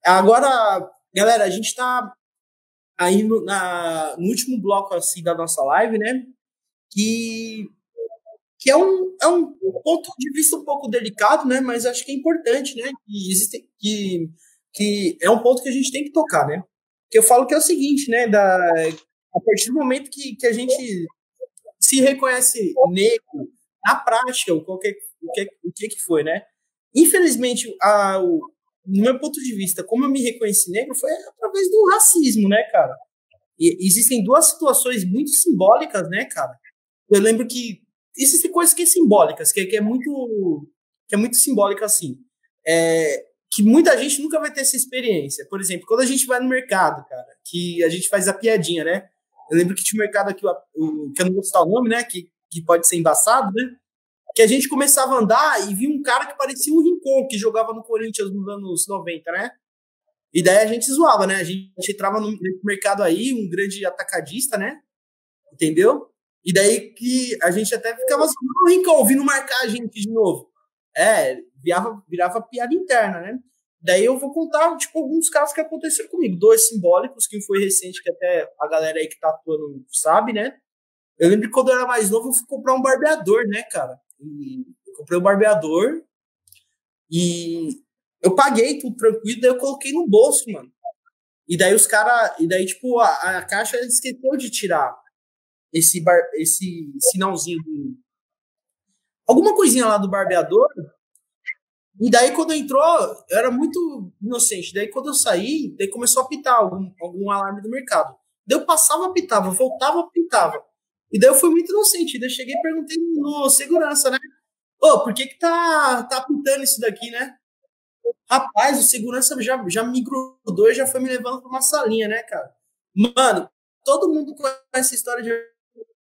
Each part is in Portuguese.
Agora, galera, a gente está aí no último bloco assim, da nossa live, né? Que, que é um ponto de vista um pouco delicado, né? Mas acho que é importante, né? Que é um ponto que a gente tem que tocar, né? Que eu falo que é o seguinte, né? A partir do momento que a gente se reconhece negro na prática, o que foi, né? Infelizmente, no meu ponto de vista, como eu me reconheci negro, foi através do racismo, né, cara? E existem duas situações muito simbólicas, né, cara? Eu lembro que existem coisas que é simbólicas, que é muito simbólica, assim. Que muita gente nunca vai ter essa experiência. Por exemplo, quando a gente vai no mercado, cara, que a gente faz a piadinha, né? Eu lembro que tinha um mercado aqui, que eu não vou citar o nome, né? Que pode ser embaçado, né? Que a gente começava a andar e via um cara que parecia um Rincon, que jogava no Corinthians nos anos 90, né? E daí a gente zoava, né? A gente entrava no mercado aí, um grande atacadista, né? Entendeu? E daí que a gente até ficava assim, o Rincon, vindo marcar a gente de novo. Virava piada interna, né? Daí eu vou contar, tipo, alguns casos que aconteceram comigo. Dois simbólicos, que um foi recente, que até a galera aí que tá atuando sabe, né? Eu lembro que quando eu era mais novo, eu fui comprar um barbeador, né, cara? E eu comprei um barbeador e eu paguei tudo tranquilo, daí eu coloquei no bolso, mano. E daí tipo, a caixa esqueceu de tirar esse sinalzinho alguma coisinha lá do barbeador. E daí, quando entrou, eu era muito inocente. Daí, quando eu saí, daí começou a apitar algum alarme do mercado. Daí eu passava, apitava, voltava, apitava. E daí eu fui muito inocente. Daí eu cheguei e perguntei no segurança, né? Ô, por que tá apitando isso daqui, né? Rapaz, o segurança já me grudou e já foi me levando pra uma salinha, né, cara? Mano, todo mundo conhece essa história de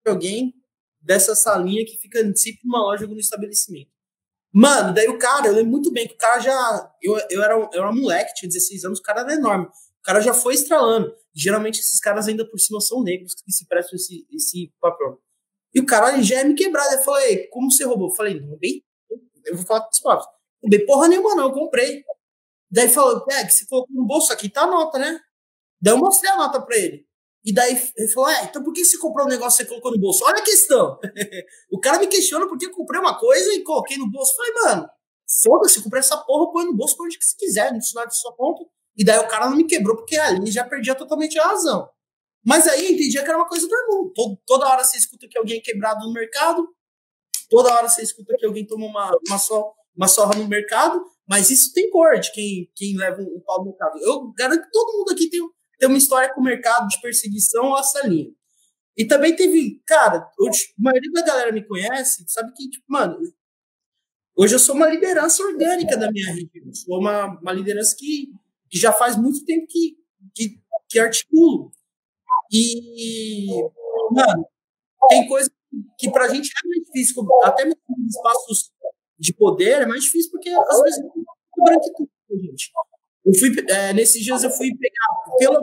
alguém dessa salinha que fica sempre numa loja ou no estabelecimento. Mano, daí o cara, eu lembro muito bem que o cara já. Eu era um moleque, tinha 16 anos, o cara era enorme. O cara já foi estralando. Geralmente esses caras ainda por cima são negros que se prestam esse papel. E o cara já ia me quebrar. Eu falei, como você roubou? Eu falei, não roubei. Eu vou falar com os próprios. Não roubei porra nenhuma, não, eu comprei. Daí falou, que você colocou no bolso aqui, tá a nota, né? Daí eu mostrei a nota pra ele. E daí ele falou, então por que você comprou um negócio que você colocou no bolso? Olha a questão. O cara me questiona por que eu comprei uma coisa e coloquei no bolso. Eu falei, mano, foda-se, comprei essa porra, põe no bolso, põe onde que você quiser, isso não é de sua conta. E daí o cara não me quebrou, porque ali já perdia totalmente a razão. Mas aí eu entendia que era uma coisa normal. Toda hora você escuta que alguém é quebrado no mercado, toda hora você escuta que alguém toma uma sorra no mercado, mas isso tem cor de quem leva um pau no mercado. Eu garanto que todo mundo aqui tem uma história com o mercado de perseguição ou essa linha. E também teve, cara, a maioria da galera me conhece, sabe que, tipo, mano, hoje eu sou uma liderança orgânica da minha rede. Eu sou uma liderança que já faz muito tempo que articulo. E, mano, tem coisa que pra gente é mais difícil, até mesmo em espaços de poder, é mais difícil porque às vezes é muito branquitude, gente. Nesses dias eu fui pegar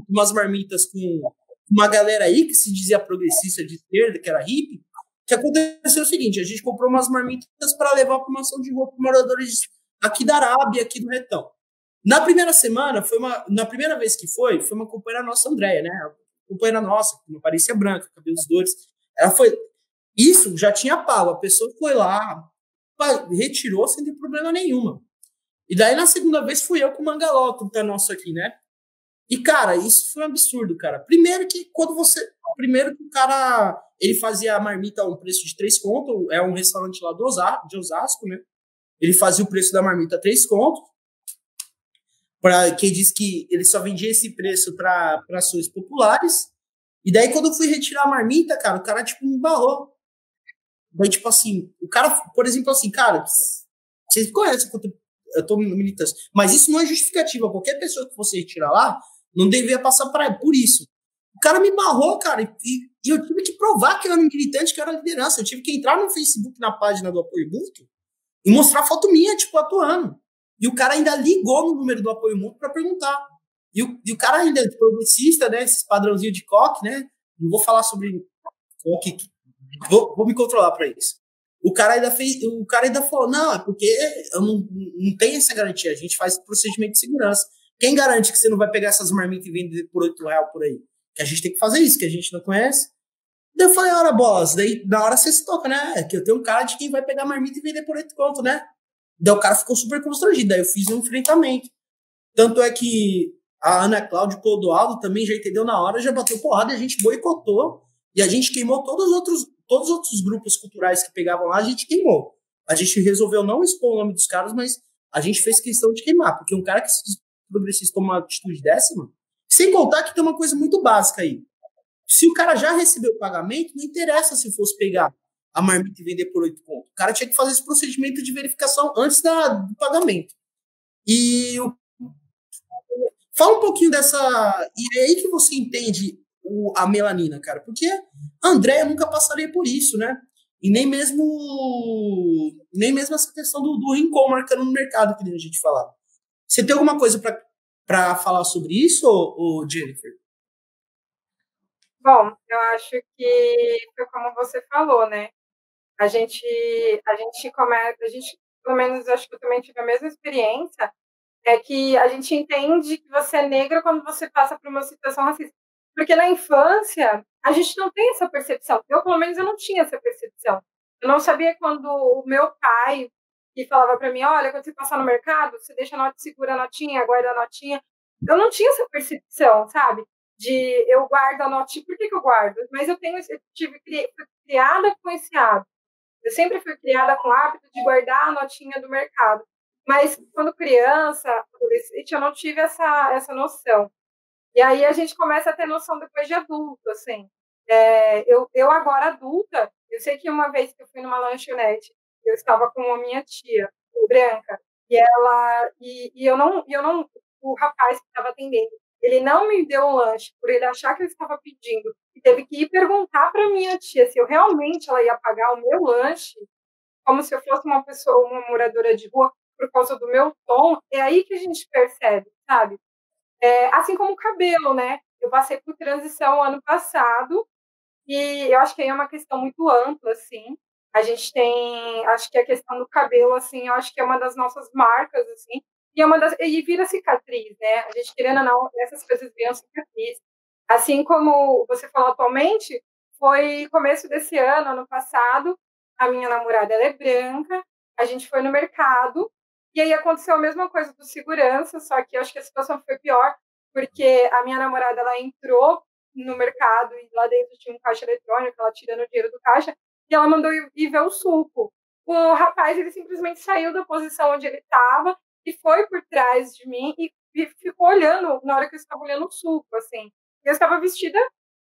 umas marmitas com uma galera aí que se dizia progressista de esquerda, que era hippie, que aconteceu o seguinte, a gente comprou umas marmitas para levar para uma ação de rua para moradores aqui da Arábia, aqui do Retão. Na primeira semana, na primeira vez que foi uma companheira nossa, Andréia, né? Uma companheira nossa, com uma aparência branca, cabelos loiros. Ela foi... Isso já tinha pago. A pessoa foi lá, retirou sem ter problema nenhuma. E daí, na segunda vez, fui eu com o Mangaló, que tá nosso aqui, né? E, cara, isso foi um absurdo, cara. Primeiro que o cara, ele fazia a marmita a um preço de 3 conto, é um restaurante lá de Osasco, né? Ele fazia o preço da marmita a 3 conto, para quem diz que ele só vendia esse preço para ações populares. E daí, quando eu fui retirar a marmita, cara, o cara, tipo, me barrou. Daí, tipo assim, o cara, por exemplo, assim, cara, vocês conhecem quanto eu tô militando, mas isso não é justificativa. Qualquer pessoa que você retirar lá, não deveria passar por isso. O cara me barrou, cara, e eu tive que provar que eu era um militante, que eu era liderança. Eu tive que entrar no Facebook, na página do Apoio Mútuo, e mostrar foto minha, tipo, atuando. E o cara ainda ligou no número do Apoio Mútuo para perguntar. E o cara ainda é progressista, né? Esses padrãozinhos de coque, né? Não vou falar sobre coque, vou me controlar para isso. O cara ainda falou, não, é porque eu não tenho essa garantia, a gente faz procedimento de segurança. Quem garante que você não vai pegar essas marmitas e vender por R$ 8 por aí? Que a gente tem que fazer isso, que a gente não conhece. Daí eu falei, ora, boss, daí na hora você se toca, né? É que eu tenho um cara de quem vai pegar marmita e vender por 8 conto, né? Daí o cara ficou super constrangido, daí eu fiz um enfrentamento. Tanto é que a Ana Cláudia e o Clodoaldo também já entendeu na hora, já bateu porrada e a gente boicotou. E a gente queimou todos os outros grupos culturais que pegavam lá, a gente queimou. A gente resolveu não expor o nome dos caras, mas a gente fez questão de queimar, porque um cara que se diz progressista toma uma atitude dessa, mano, sem contar que tem uma coisa muito básica aí. Se o cara já recebeu o pagamento, não interessa se fosse pegar a marmita e vender por 8 conto. O cara tinha que fazer esse procedimento de verificação antes do pagamento. E fala um pouquinho dessa. E é aí que você entende a melanina, cara. Porque a Andréia nunca passaria por isso, né? E nem mesmo essa questão do Rincon marcando no mercado, que a gente falava. Você tem alguma coisa para falar sobre isso, ou Jennifer? Bom, eu acho que foi como você falou, né? A gente, pelo menos acho que eu também tive a mesma experiência, é que a gente entende que você é negra quando você passa por uma situação racista. Porque na infância, a gente não tem essa percepção. Eu, pelo menos, eu não tinha essa percepção. Eu não sabia quando o meu pai que falava para mim, olha, quando você passar no mercado, você deixa a nota, segura a notinha, guarda a notinha. Eu não tinha essa percepção, sabe? De eu guardo a notinha. Por que eu guardo? Mas eu fui criada com esse hábito. Eu sempre fui criada com o hábito de guardar a notinha do mercado. Mas quando criança, adolescente, eu não tive essa noção. E aí a gente começa a ter noção depois de adulto, assim. Eu agora adulta, eu sei que uma vez que eu fui numa lanchonete, eu estava com a minha tia, branca, e o rapaz que estava atendendo, ele não me deu um lanche por ele achar que eu estava pedindo, e teve que ir perguntar para minha tia se eu realmente ela ia pagar o meu lanche, como se eu fosse uma pessoa, uma moradora de rua, por causa do meu tom. É aí que a gente percebe, sabe? Assim como o cabelo, né? Eu passei por transição ano passado e eu acho que aí é uma questão muito ampla, assim. A gente tem, acho que a questão do cabelo, assim, eu acho que é uma das nossas marcas, assim, e vira cicatriz, né? A gente querendo ou não, essas coisas viram cicatriz. Assim como você falou atualmente, foi começo desse ano, ano passado, a minha namorada, ela é branca, a gente foi no mercado, e aí aconteceu a mesma coisa do segurança, só que eu acho que a situação foi pior, porque a minha namorada, ela entrou no mercado e lá dentro tinha um caixa eletrônico, ela tirando o dinheiro do caixa, e ela mandou ir ver o suco. O rapaz, ele simplesmente saiu da posição onde ele estava e foi por trás de mim e ficou olhando na hora que eu estava olhando o suco, assim. Eu estava vestida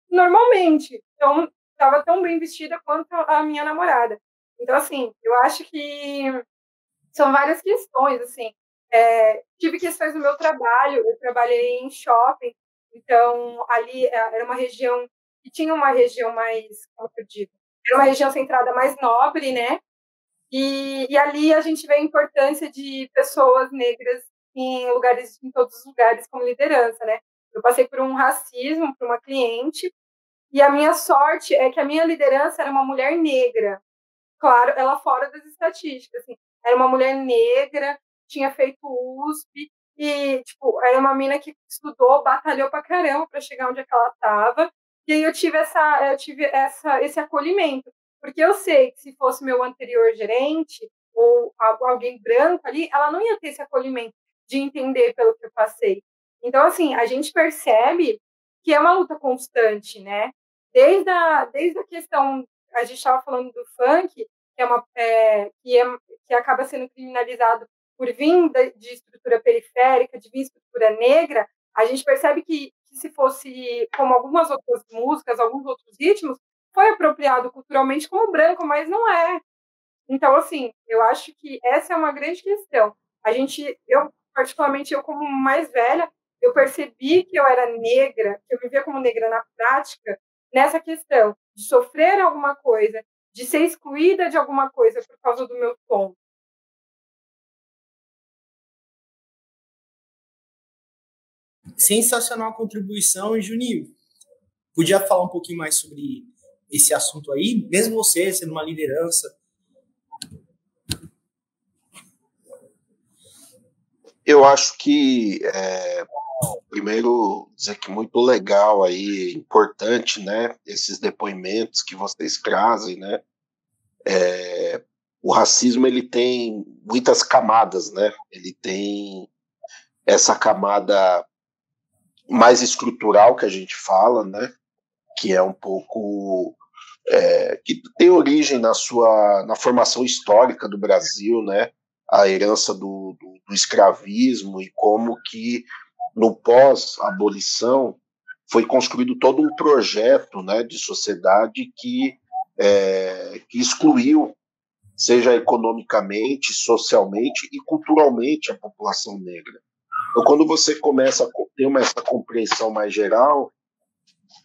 normalmente, então estava tão bem vestida quanto a minha namorada. Então, assim, eu acho que são várias questões, assim. Tive questões no meu trabalho, eu trabalhei em shopping, então ali era uma região que tinha uma região mais, como eu digo, era uma região centrada mais nobre, né? E ali a gente vê a importância de pessoas negras em todos os lugares como liderança, né? Eu passei por um racismo para uma cliente e a minha sorte é que a minha liderança era uma mulher negra. Claro, ela fora das estatísticas, assim. Era uma mulher negra, tinha feito USP e, tipo, era uma mina que estudou, batalhou pra caramba para chegar onde é que ela tava. E aí esse acolhimento, porque eu sei que se fosse meu anterior gerente ou alguém branco ali, ela não ia ter esse acolhimento de entender pelo que eu passei. Então, assim, a gente percebe que é uma luta constante, né? Desde a questão, a gente estava falando do funk, que acaba sendo criminalizado por vir de estrutura periférica, de vir de estrutura negra, a gente percebe que se fosse como algumas outras músicas, alguns outros ritmos, foi apropriado culturalmente como branco, mas não é. Então, assim, eu acho que essa é uma grande questão. Particularmente, eu como mais velha, eu percebi que eu era negra, que eu me via como negra na prática, nessa questão de sofrer alguma coisa, de ser excluída de alguma coisa por causa do meu tom. Sensacional a contribuição, e Juninho. Podia falar um pouquinho mais sobre esse assunto aí, mesmo você sendo uma liderança? Eu acho que, primeiro, dizer que muito legal aí, importante, né, esses depoimentos que vocês trazem, né. O racismo, ele tem muitas camadas, né, ele tem essa camada mais estrutural que a gente fala, né, que é um pouco que tem origem na formação histórica do Brasil, né, a herança do escravismo e como que no pós-abolição foi construído todo um projeto, né, de sociedade que excluiu, seja economicamente, socialmente e culturalmente, a população negra. Então, quando você começa a ter essa compreensão mais geral,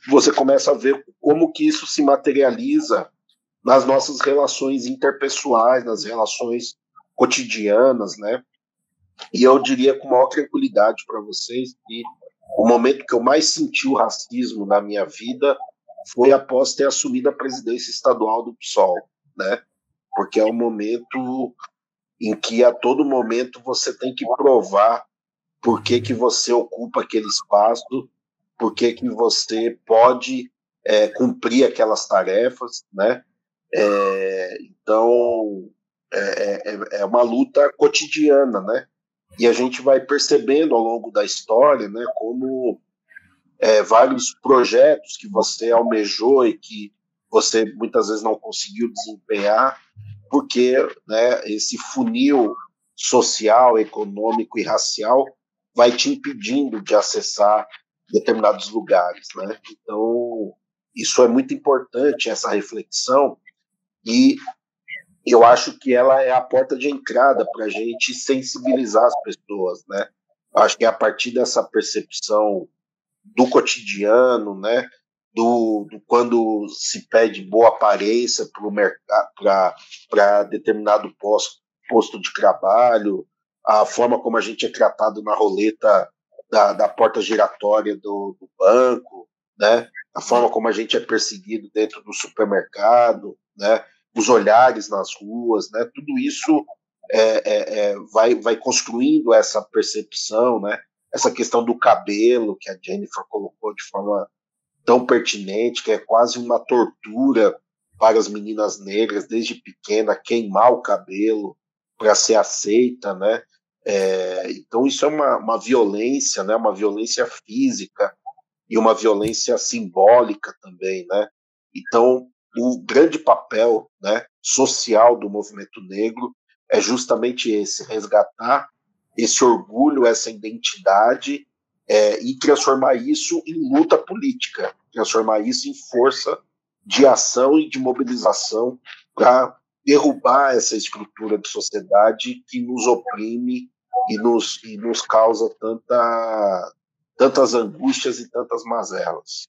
você começa a ver como que isso se materializa nas nossas relações interpessoais, nas relações cotidianas, né? E eu diria com maior tranquilidade para vocês que o momento que eu mais senti o racismo na minha vida foi após ter assumido a presidência estadual do PSOL, né? Porque é um momento em que a todo momento você tem que provar por que você ocupa aquele espaço, por que você pode cumprir aquelas tarefas, né? Então, é uma luta cotidiana, né? E a gente vai percebendo ao longo da história, né, como vários projetos que você almejou e que você muitas vezes não conseguiu desempenhar, porque, né, esse funil social, econômico e racial vai te impedindo de acessar determinados lugares, né? Então, isso é muito importante, essa reflexão, e eu acho que ela é a porta de entrada para a gente sensibilizar as pessoas, né? Eu acho que é a partir dessa percepção do cotidiano, né? Do quando se pede boa aparência para determinado posto de trabalho, a forma como a gente é tratado na roleta da porta giratória do banco, né? A forma como a gente é perseguido dentro do supermercado, né? Os olhares nas ruas, né? Tudo isso vai construindo essa percepção, né? Essa questão do cabelo que a Jennifer colocou de forma tão pertinente, que é quase uma tortura para as meninas negras desde pequena, queimar o cabelo para ser aceita, né? Então isso é uma violência, né? Uma violência física e uma violência simbólica também, né? Então o grande papel, né, social do movimento negro é justamente esse: resgatar esse orgulho, essa identidade, e transformar isso em luta política, transformar isso em força de ação e de mobilização para derrubar essa estrutura de sociedade que nos oprime e nos causa tantas angústias e tantas mazelas.